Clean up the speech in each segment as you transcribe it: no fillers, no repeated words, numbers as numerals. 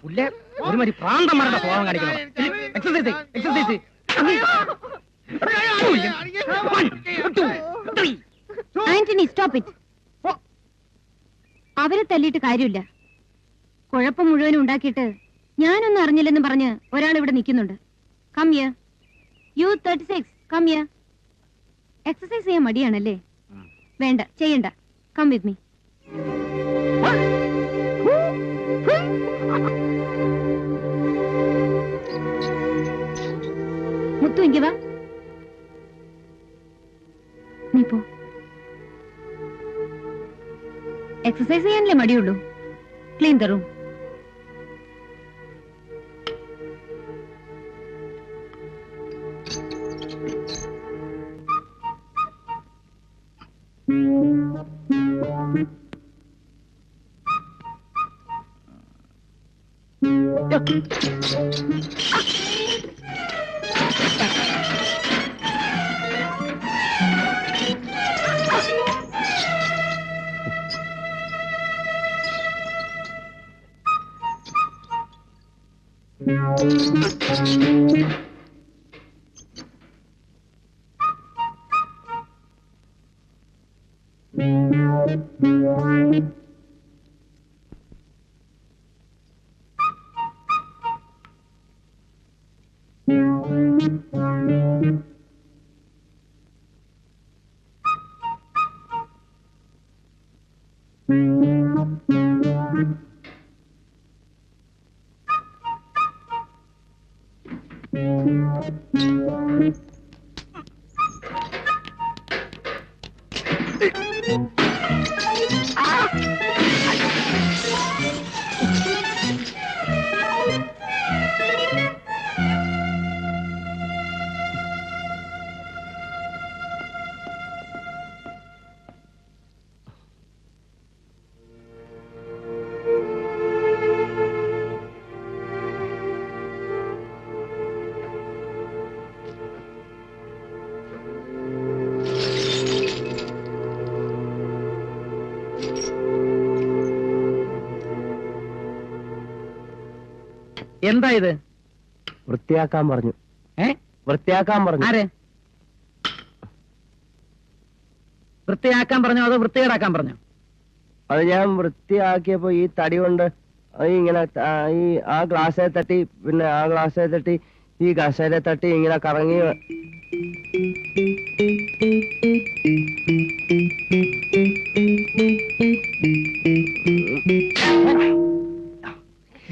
പുല്ലേ ഒരുമാതിരി പ്രാന്തന്മാരുടെ സ്വഭാവം കാണിക്കണം. Exercise exercise. Antony stop it. അവരെ തല്ലിയിട്ട് കാര്യമില്ല. കുഴപ്പം മുഴുവനും ഉണ്ടാക്കിയിട്ട് ഞാനൊന്നും അറിഞ്ഞില്ലെന്ന് പറഞ്ഞ് ഒരാൾ ഇവിടെ നിൽക്കുന്നുണ്ട്. Come here. You 36 come here. Exercise ചെയ്യാൻ മടിയാണല്ലേ? വേണ്ട, ചെയ്യണ്ട. Come with me. മുത്തു ഇങ്ങ വാ. നീ പോ. എക്സസൈസ് ചെയ്യാനല്ലേ മടിയുള്ളൂ? Clean the room. എന്താ ഇത്? വൃത്തിയാക്കാൻ പറഞ്ഞു. വൃത്തിയാക്കാൻ പറഞ്ഞു. ആരെ വൃത്തിയാക്കാൻ പറഞ്ഞോ അതോ വൃത്തികേടാക്കാൻ പറഞ്ഞോ? അത് ഞാൻ വൃത്തിയാക്കിയപ്പോ ഈ തടി കൊണ്ട് ഇങ്ങനെ ഈ ആ ഗ്ലാസ്സിൽ തട്ടി, പിന്നെ ആ ഗ്ലാസ്സിൽ തട്ടി, ഈ കസേര തട്ടി ഇങ്ങനെ കറങ്ങി.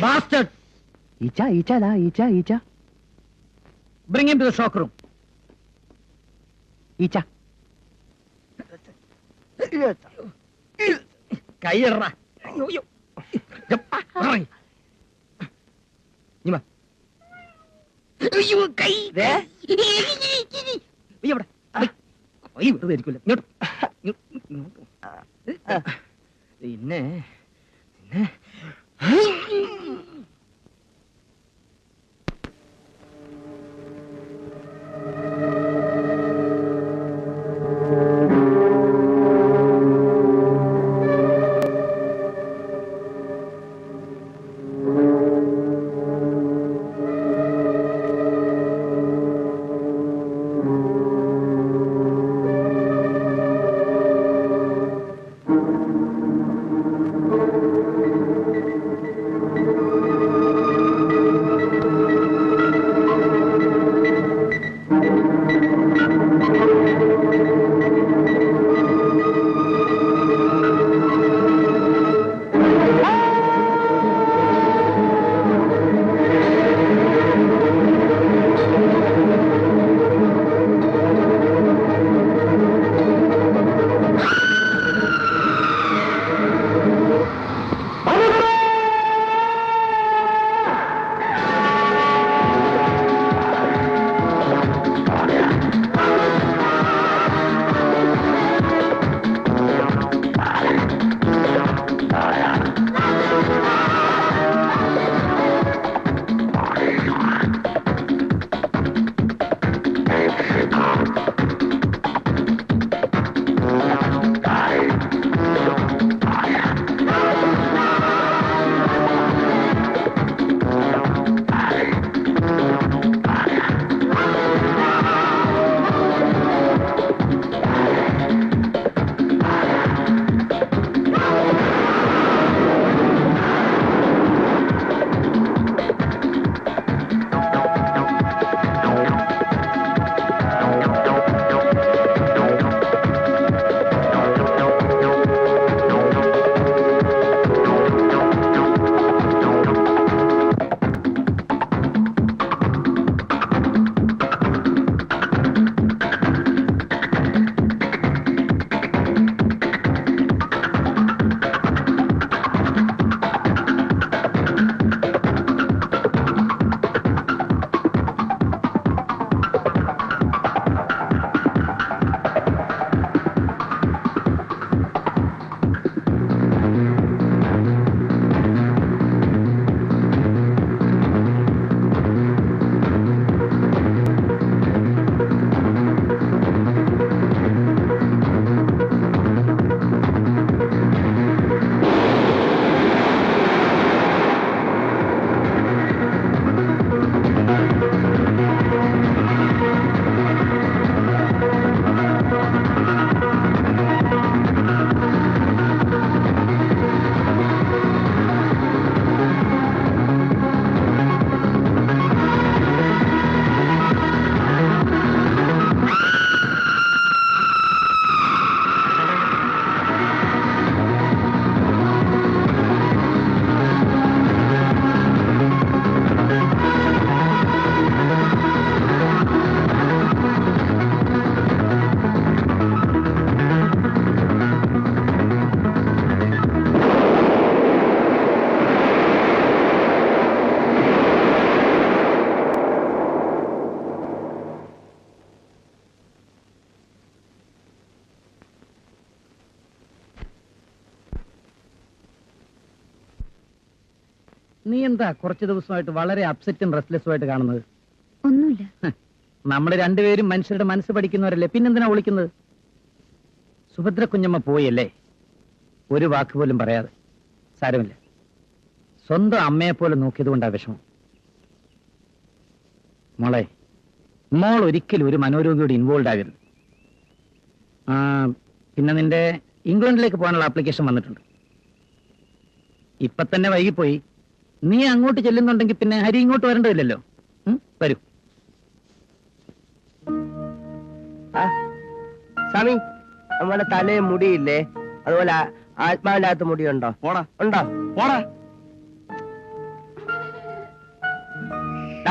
Bastard! ഈച്ച ഈച്ച ദാ ഈച്ച ഈച്ച. Bring him to the shock room. ഈച്ച. കൈയിടറ. പിന്നെ നീ എന്താ കുറച്ച് ദിവസമായിട്ട് വളരെ അപ്സെറ്റും റെസ്റ്റ്ലെസ്സും ആയിട്ട് കാണുന്നത്? ഒന്നുമില്ല. നമ്മൾ രണ്ടുപേരും മനുഷ്യരുടെ മനസ്സ് പഠിക്കുന്നവരല്ലേ, പിന്നെന്തിനാ വിളിക്കുന്നത്? സുഭദ്ര കുഞ്ഞമ്മ പോയല്ലേ, ഒരു വാക്ക് പോലും പറയാതെ. സാരമില്ല, സ്വന്തം അമ്മയെ പോലെ നോക്കിയത് കൊണ്ടാ വിഷമം. മോളെ, മോൾ ഒരിക്കലും ഒരു മനോരോഗിയോട് ഇൻവോൾവ് ആകരുത്. പിന്നെ നിന്റെ ഇംഗ്ലണ്ടിലേക്ക് പോകാനുള്ള ആപ്ലിക്കേഷൻ വന്നിട്ടുണ്ട്. ഇപ്പൊ തന്നെ വൈകിപ്പോയി. നീ അങ്ങോട്ട് ചെല്ലുന്നുണ്ടെങ്കിൽ പിന്നെ ഹരി ഇങ്ങോട്ട് വരേണ്ടതില്ലല്ലോ. വരൂ. സ്വാമി, നമ്മുടെ തലയിൽ മുടിയില്ലേ, അതുപോലെ ആത്മാവിന്റെ അകത്ത് മുടിയുണ്ടോ? ഉണ്ടോ?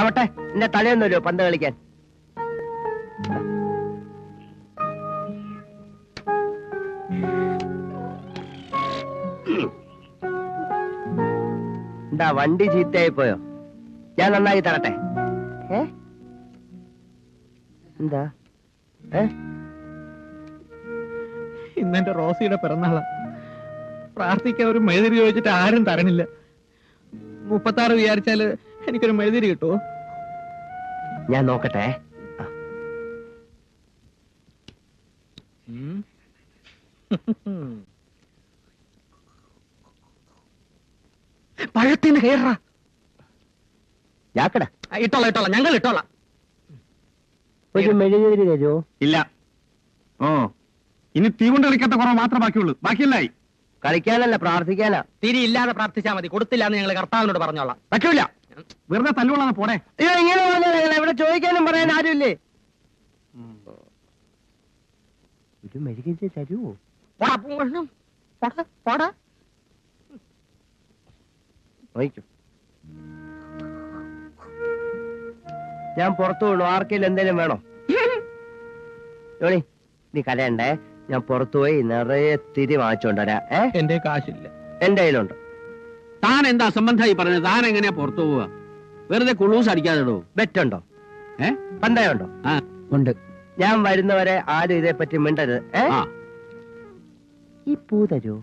ആവട്ടെ, എന്റെ തലയൊന്നുമല്ലോ പന്ത് കളിക്കാൻ. എന്താ വണ്ടി ചീത്തയായി പോയോ? ഞാൻ നന്നായി തരട്ടെ. എന്താ? ഇന്നെന്റെ റോസിയുടെ പിറന്നാളാ. പ്രാർത്ഥിക്കാൻ ഒരു മെഴുതിരി ചോദിച്ചിട്ട് ആരും തരണില്ല. 36 വിചാരിച്ചാല് എനിക്കൊരു മെഴുതിരി കിട്ടുമോ? ഞാൻ നോക്കട്ടെ. പഴത്തിന് കയറാ. ഞാക്കട ഇട്ടോളാം, ഞങ്ങൾ ഇട്ടോളാം. ഒരു മെഴുകുതിരി തരുമോ? ഇല്ല. ഓ, ഇനി തീ കൊണ്ട് കളിക്കാത്ത കുറവ് മാത്രമേ ബാക്കിയുള്ളൂ. ബാക്കിയല്ലായി. കളിക്കാനല്ല, പ്രാർത്ഥിക്കാനാ. തിരി ഇല്ലാതെ പ്രാർത്ഥിച്ചാൽ മതി. കൊടുത്തില്ലാന്ന് ഞങ്ങൾ കർത്താവിനോട് പറഞ്ഞോളാം. പറ്റൂല. വെറുതെ തല്ലുകൊള്ളാതെ പോടെ. അയ്യോ, ഇങ്ങനെ പറഞ്ഞാൽ ഇവിടെ ചോദിക്കാനും പറയാൻ ആരുമില്ലേ? ഒരു മെഴുകുതിരി തരുമോ? ഞാൻ പുറത്തു വീണു. ആർക്കെങ്കിലും എന്തേലും വേണോ? ജോണി, നീ കരയണ്ടേ. ഞാൻ പുറത്തു പോയി നിറയെ തിരി വാങ്ങിച്ചോണ്ടരാ. എന്റെ കാശില്ല. എന്റെ കയ്യിലുണ്ട്. താൻ എന്താ സംബന്ധമായി പറഞ്ഞത്? താൻ എങ്ങനെയാ പുറത്തു പോവുക? വെറുതെ കുളൂസ് അടിക്കാതെടോ. ബെറ്റുണ്ടോ? പന്തയമുണ്ടോ? ഉണ്ട്. ഞാൻ വരുന്നവരെ ആരും ഇതേപ്പറ്റി മിണ്ടരുത്. ഈ പൂ തരൂ.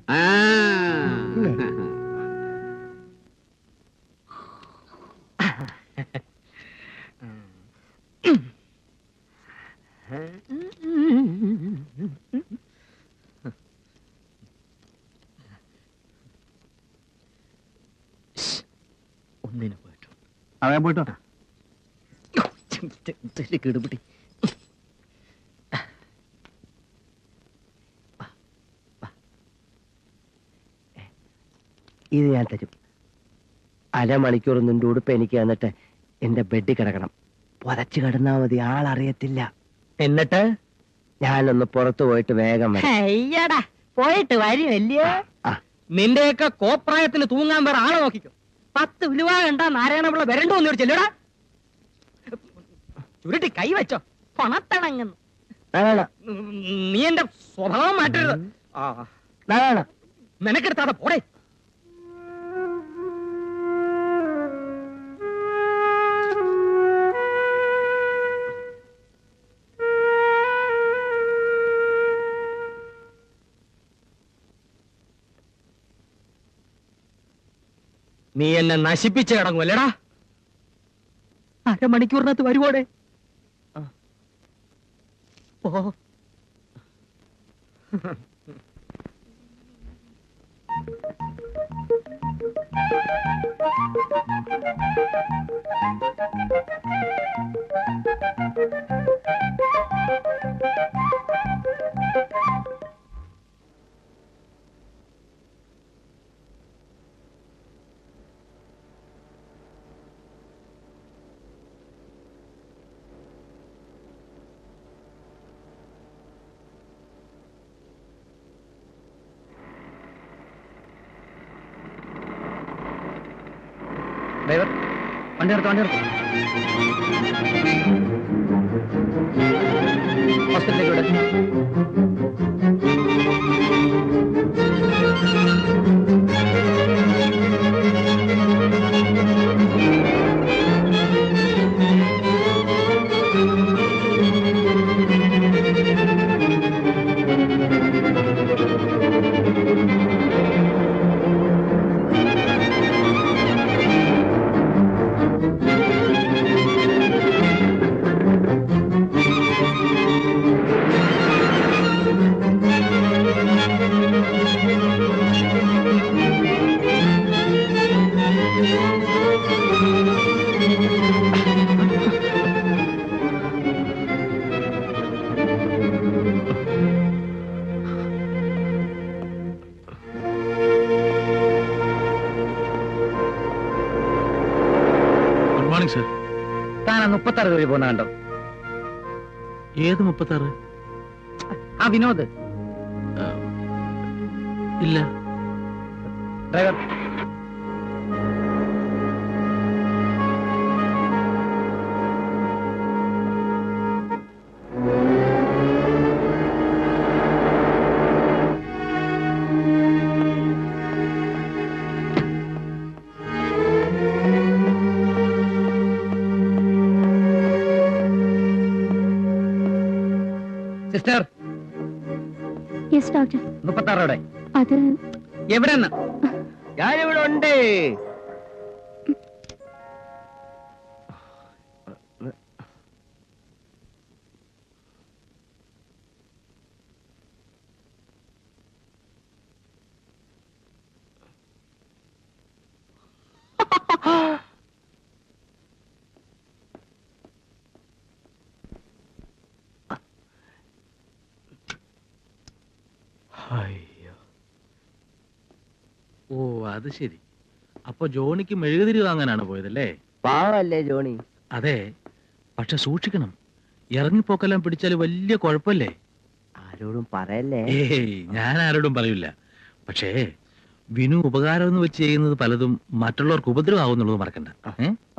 ഒന്നിന് പോയിട്ടു. അതെ, പോയിട്ടോ. കിടുപിടി. ഇത് ഞാൻ തരും. അരമണിക്കൂർ നിന്റെ ഉടുപ്പ് എനിക്ക് തന്നിട്ട് എന്റെ ബെഡിൽ കിടക്കണം. പുതച്ചു കിടന്നാ മതി, ആളറിയത്തില്ല. എന്നിട്ട് ഞാനൊന്ന് പുറത്തു പോയിട്ട് വേഗം വരാം. അയ്യടാ, പോയിട്ട് വരുമല്ലയോ? നിന്റെയൊക്കെ കോപ്രായത്തിന് തൂങ്ങാൻ വേറെ ആളെ നോക്കിക്കോ. 10 വിലുവ കണ്ടാ നാരായണപിള്ള വരണ്ടോ എന്ന് ചോദിച്ചല്ലോടാ. ചുരുട്ടി കൈ വെച്ചോ, പണത്തിണങ്ങുന്നു. നീ എന്റെ സ്വഭാവം മാറ്റരുത്. നിനക്കെടുത്താതെ പോടേ. നീ എന്നെ നശിപ്പിച്ച് കിടങ്ങുമല്ലേടാ. അരമണിക്കൂറിനകത്ത് വരുവോടെ? ഓ, ഡ്രൈവർ, വണ്ടി നിർത്ത്. ഹോസ്പിറ്റലിലേക്ക് വിട്. Morning sir. താൻ ആ 36 വഴി പോകുന്ന കണ്ടോ? ഏത് 36? ആ വിനോദ് ഇല്ല. ഡ്രൈവർ. Sister, yes doctor. 36 അത് എവിടെന്ന്? ഞാനിവിടെ ഉണ്ട്. അയ്യോ. ഓ അത് ശരി. അപ്പൊ ജോണിക്ക് മെഴുകുതിരി വാങ്ങാനാണ് പോയതല്ലേ? പാവല്ലേ ജോണി? അതെ, പക്ഷെ സൂക്ഷിക്കണം. ഇറങ്ങിപ്പോക്കെല്ലാം പിടിച്ചാൽ വലിയ കുഴപ്പല്ലേ? ആരോടും പറയല്ലേ. ഏയ്, ഞാൻ ആരോടും പറയില്ല. പക്ഷേ വിനു ഉപകാരം എന്ന് വെച്ച് ചെയ്യുന്നത് പലതും മറ്റുള്ളവർക്ക് ഉപദ്രവമാവുന്നുള്ളത് മറക്കണ്ട.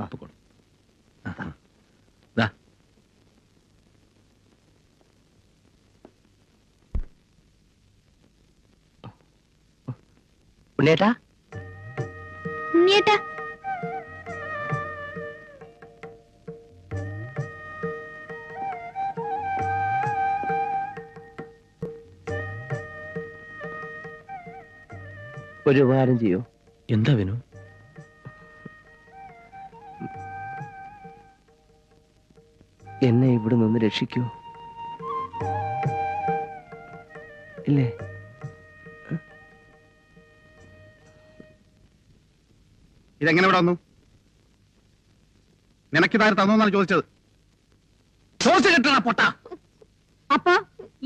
അപ്പൊ ദാ ഉണ്ണേട്ടാ, ഉണ്ണിയേട്ടാ. ഒരു ഉപകാരം ചെയ്യൂ. എന്താ വിനു? എന്നെ ഇവിടെ നിന്ന് രക്ഷിക്കൂ. ഇല്ലേ? ഇതെങ്ങനെ ഇവിടെ വന്നു? നിനക്കിതാര് തന്നോന്നാണ് ചോദിച്ചത്. പൊട്ട. അപ്പൊ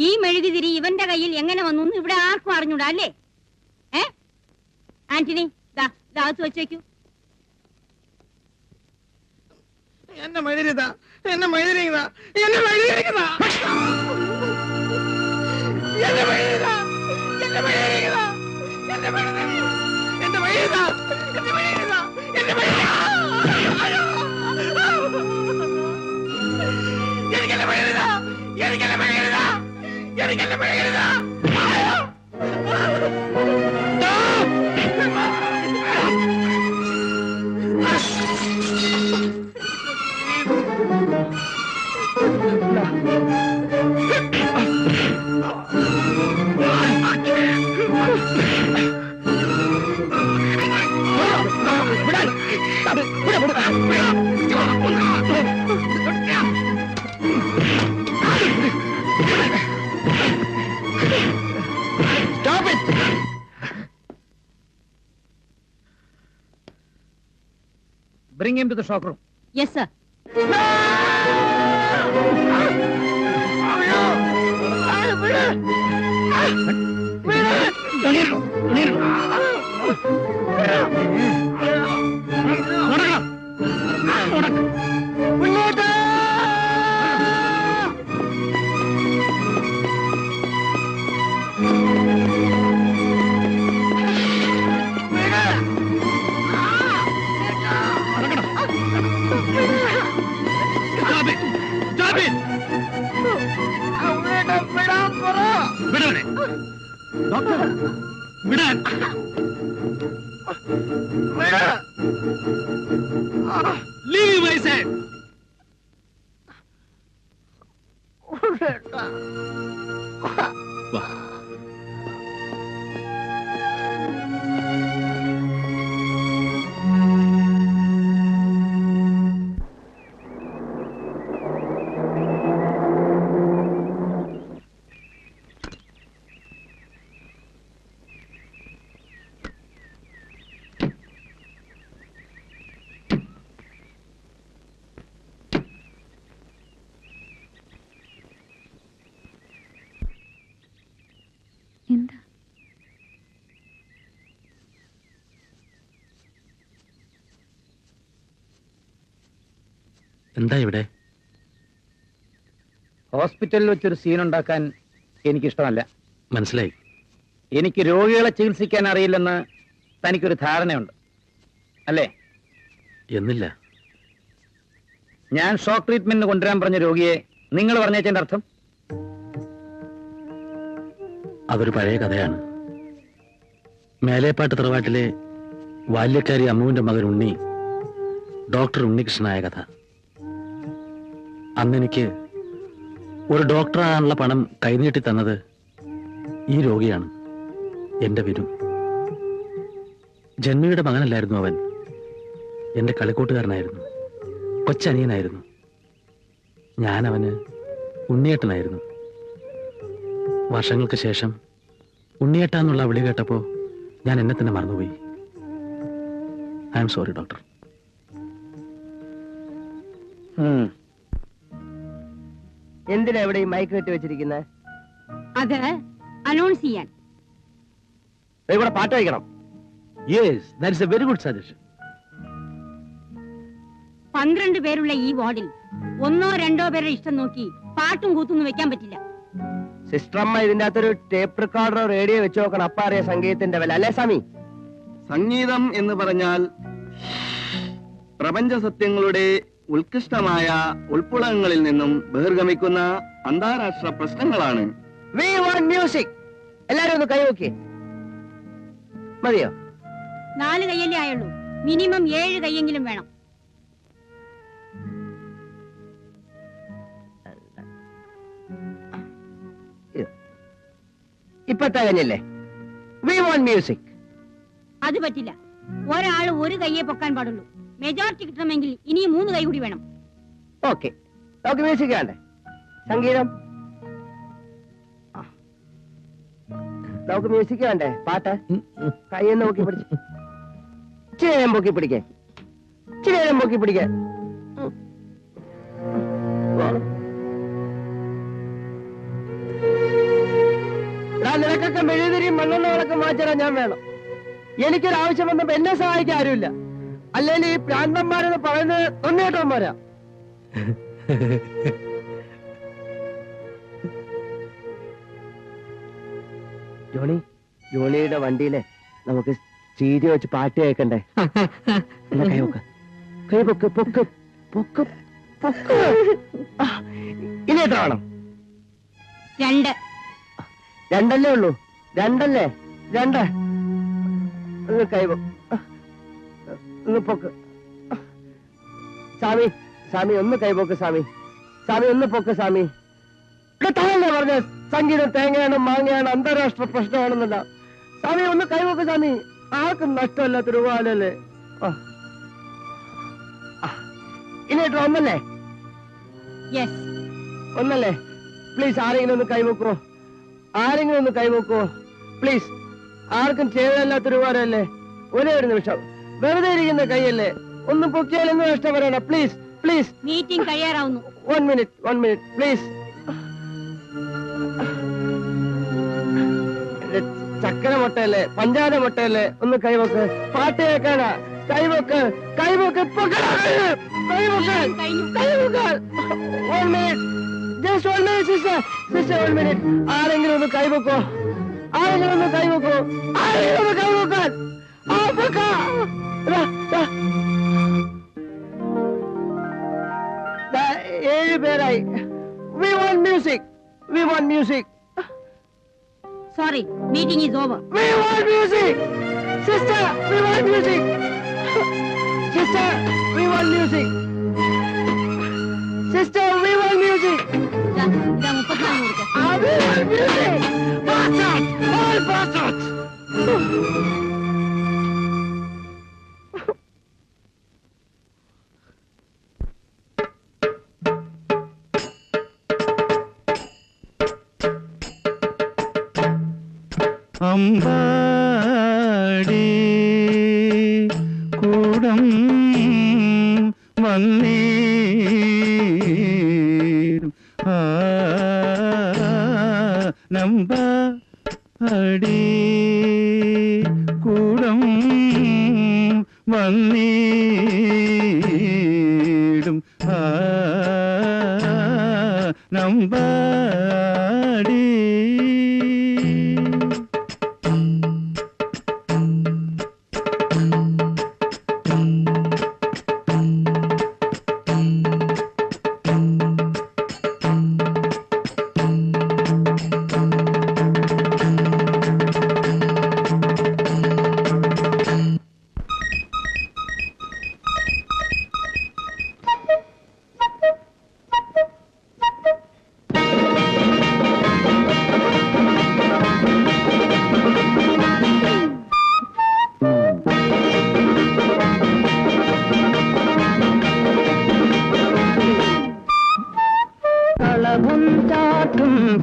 ഈ മെഴുകുതിരി ഇവന്റെ കയ്യിൽ എങ്ങനെ വന്നു ഇവിടെ ആർക്കും അറിഞ്ഞൂടാ അല്ലേ? ആന്റണി, ദാത്ത് വെച്ചേക്കൂ. എന്നെ മഴുതിരിതാ, എന്നെ മഴുതിരിക്കുന്നതാ, എന്നെ മഴുതിരിക്കുന്നതാ, എന്നെ മഴുതിരിതാ, എന്നെ മഴുതിരിക്കുന്നതാ, എന്നെ മഴുതിരിതാ, എന്നെ മഴുതിരിതാ, എന്നെ മഴുതിരിതാ, എന്നെ മഴുതിരിതാ. എനിക്കെന്നെ മഴുതിരിതാ, എനിക്കെന്നെ മഴുതിരിതാ, എനിക്കെന്നെ മഴുതിരിതാ. Stop it! Bring him to the shock room. Yes, sir. Leave, I said. വാ. എന്താ ഇവിടെ? ഹോസ്പിറ്റലിൽ വെച്ചൊരു സീൻ ഉണ്ടാക്കാൻ എനിക്കിഷ്ടമല്ല. മനസ്സിലായി. എനിക്ക് രോഗികളെ ചികിത്സിക്കാൻ അറിയില്ലെന്ന് തനിക്കൊരു ധാരണയുണ്ട് അല്ലേ? എന്നില്ല. ഞാൻ ഷോക്ക് ട്രീറ്റ്മെന്റിന് കൊണ്ടുവരാൻ പറഞ്ഞ രോഗിയെ നിങ്ങൾ പറഞ്ഞതിന്റെ അർത്ഥം? അതൊരു പഴയ കഥയാണ്. മേലേപ്പാട്ട് തറവാട്ടിലെ ബാല്യക്കാരി അമ്മുവിന്റെ മകൻ ഉണ്ണി ഡോക്ടർ ഉണ്ണികൃഷ്ണനായ കഥ. അന്നെനിക്ക് ഒരു ഡോക്ടറാകാനുള്ള പണം കൈനീട്ടി തന്നത് ഈ രോഗിയാണ്, എന്റെ വിനു. ജന്മിയുടെ മകനല്ലായിരുന്നു അവൻ. എന്റെ കളിക്കൂട്ടുകാരനായിരുന്നു, കൊച്ചനിയനായിരുന്നു. ഞാൻ അവന് ഉണ്ണിയേട്ടനായിരുന്നു. വർഷങ്ങൾക്ക് ശേഷം ഉണ്ണിയേട്ട എന്നുള്ള വിളി കേട്ടപ്പോ ഞാൻ എന്നെ തന്നെ മറന്നുപോയി. I am sorry doctor. എന്തിനാ ഇവിടെ ഈ മൈക്ക് കെട്ടി വെച്ചിരിക്കുന്നത്? അത് അനൗൺസ് ചെയ്യാൻ. ഇവിടെ പാട്ട് വയ്ക്കണം. Yes, that is A very good suggestion. 12 പേരുള്ള ഈ വാർഡിൽ 1 or 2 പേരുടെ ഇഷ്ടം നോക്കി പാട്ടും കൂത്തൊന്നും വെക്കാൻ പറ്റില്ല. സിസ്റ്റർ അമ്മ ഇതിന്റെ അകത്തൊരു ടേപ്പ് റെക്കോർഡറോ റേഡിയോ വെച്ച് നോക്കണം. അപ്പ അറിയാം സംഗീതത്തിന്റെ വില, അല്ലേ സ്വാമി? സംഗീതം എന്ന് പറഞ്ഞാൽ പ്രപഞ്ച സത്യങ്ങളുടെ ഉത്കൃഷ്ടമായ ഉൾപ്പുളങ്ങളിൽ നിന്നും ബഹിർഗമിക്കുന്ന അന്താരാഷ്ട്ര പ്രശ്നങ്ങളാണ്. We want music. എല്ലാരും ഒന്ന് കൈ നോക്കിയേ. മതിയോ? 4 കൈയല്ലേ ആയുള്ളൂ. മിനിമം 7 കൈയെങ്കിലും വേണം. ഇപ്പൊ തികഞ്ഞില്ലേ? We want music. അത് പറ്റില്ല. ഒരാൾ ഒരു കൈയെ പൊക്കാൻ പാടുള്ളൂ. മെജോറിറ്റി കിട്ടണമെങ്കിൽ ഇനി 3 കൈ കൂടി വേണം. ഓക്കെ, നമുക്ക് മ്യൂസിക് വേണ്ടേ? സംഗീതം നമുക്ക് മ്യൂസിക് വേണ്ടേ? പാട്ട് കൈയൊന്ന് പൊക്കി പിടിച്ച് ഇച്ചിരി നേരം പൊക്കി പിടിക്കേ, ഇച്ചിരി നേരം പൊക്കി പിടിക്കേ. നിനക്കൊക്കെ മെഴുതിരിയും മണ്ണെണ്ണകളൊക്കെ മാറ്റിടാൻ ഞാൻ വേണം. എനിക്കൊരാവശ്യം വന്നപ്പോ എന്നെ സഹായിക്കാൻ ആരുമില്ല. അല്ലെങ്കിൽ ഈ പ്രാന്തന്മാരെന്ന് പറയുന്നത് തൊണ്ണേട്ടന്മാരാ. ജോണിയുടെ വണ്ടിയിലെ നമുക്ക് ചീരി വെച്ച് പാട്ട് കേൾക്കണ്ടേ? കൈവക്ക്, കൈവക്ക്, പൊക്ക്, പൊക്ക്, പൊക്ക്. ഇനി എത്ര വേണം? 2. 2 ഉള്ളൂ. 2 2. ഒന്ന് കൈവ, ഒന്ന് പൊക്ക്. സ്വാമി, സ്വാമി ഒന്ന് കൈപോക്ക് സ്വാമി. സ്വാമി ഒന്ന് പൊക്ക് സ്വാമി. താഴെ പറഞ്ഞ സംഗീതം തേങ്ങയാണ്, മാങ്ങയാണ്, അന്താരാഷ്ട്ര പ്രശ്നമാണെന്നല്ല. സ്വാമി ഒന്ന് കൈപോക്ക് സ്വാമി. ആർക്കും നഷ്ടമല്ലാത്ത രൂപല്ലേ? ഇനി ഒന്നല്ലേ? യെസ്. ഒന്നല്ലേ? പ്ലീസ് ആരെങ്കിലും ഒന്ന് കൈവെക്കോ, ആരെങ്കിലും ഒന്ന് കൈവെക്കോ പ്ലീസ്. ആർക്കും ചെയ്തല്ലാത്ത രൂപല്ലേ? ഒരേ ഒരു നിമിഷം, വെറുതെ ഇരിക്കുന്ന കൈയല്ലേ? ഒന്ന് പൊക്കിയാൽ എന്ന് നഷ്ടപ്പെടണ. Please please. മീറ്റിംഗ് കഴിയാറാവുന്നു. 1 minute പ്ലീസ്. ചക്കര മുട്ടയല്ലേ, പഞ്ചാര മുട്ടയല്ലേ? ഒന്ന് കൈവെക്ക്. പാട്ട് കേൾക്കാനാ. കൈവെക്ക്, കൈവെക്ക്, കൈവെക്ക്, കൈവെക്ക്. 1 minute, just 1 minute sister, sister 1 minute. ആരെങ്കിലും ഒന്ന് കൈവെക്കോ, ആരെങ്കിലും ഒന്ന് കൈവെക്കോ, ആരെങ്കിലും ഒന്ന് കൈവെക്കാൻ. ആ പൊക്ക. 7 പേരായി. We want music. We want music. Sorry, meeting is over. We want music. Sister, we want music. Sister, we want music. Sister, we want music. ഇതാ 34 കൊടുക്ക. We want music. Bastards, all bastards. Ambadi കൂടം വന്നീരും നമ്പാടി കൂടം വന്നീടും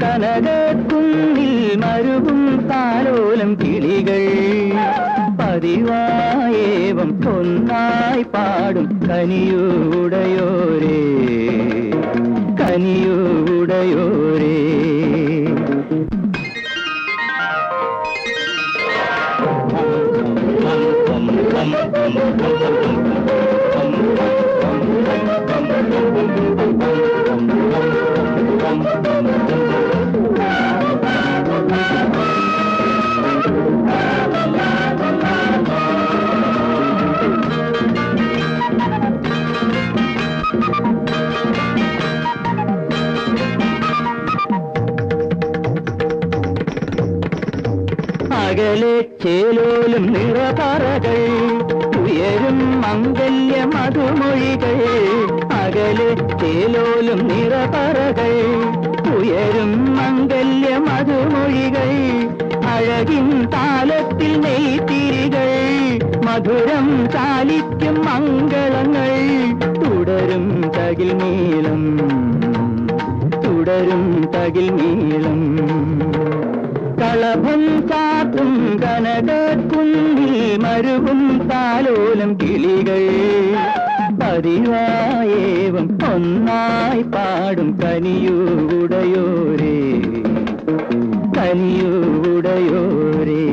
കനകക്കുന്നിൽ മരുവും താലോലം കിളികൾ പതിവായേവം ഒന്നായി പാടും കനിയൂടയോരേ കനിയൂടയോരേ. അകലെ ചേലോലും നിറപറകൾ ഉയരും മംഗല്യ മധുമൊഴികൾ അകലെ ചേലോലും നിറപറകൾ ഉയരും മംഗല്യ മധുമൊഴികൾ അഴകിൻ താലത്തിൽ നെയ്ത്തിരികൾ മധുരം ചാലിക്കും മംഗളങ്ങൾ തുടരും തകിൽ നീളം തുടരും തകിൽ നീളം. കളഭം ചാത്തും കനകക്കുന്നിൽ മരുവും താലോലം കിളികൾ പതിവായേവം ഒന്നായി പാടും കനിയൂടയോരേ കനിയൂടയോരേ.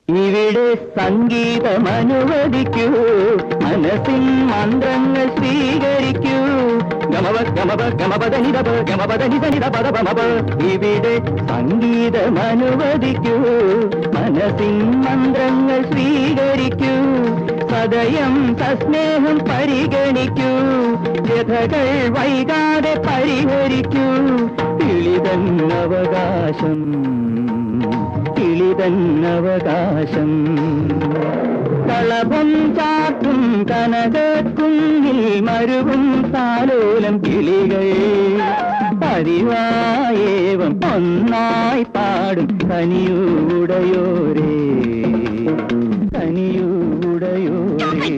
ഇവിടെ സംഗീതമനുവദിക്കൂ മനസ്സിൻ മന്ത്രങ്ങൾ സ്വീകരിക്കൂ ഗമവ ഗമവ ഗമപദനിതപ ഗമപദനിതനിത പദപമപ. ഇവിടെ സംഗീതമനുവദിക്കൂ മനസ്സിൻ മന്ത്രങ്ങൾ സ്വീകരിക്കൂ സദയം സസ്നേഹം പരിഗണിക്കൂ വ്യഥകൾ വൈകാതെ പരിഹരിക്കൂ കിളിതന്നവകാശം കിളിതന്നവകാശം. കളഭം ചാട്ടും കനകക്കുന്നിൽ മരുവും താലോലം കിളികൾ പതിവായേവം ഒന്നായി പാടും കനിയൂടയോരേ കനിയൂടയോരേ.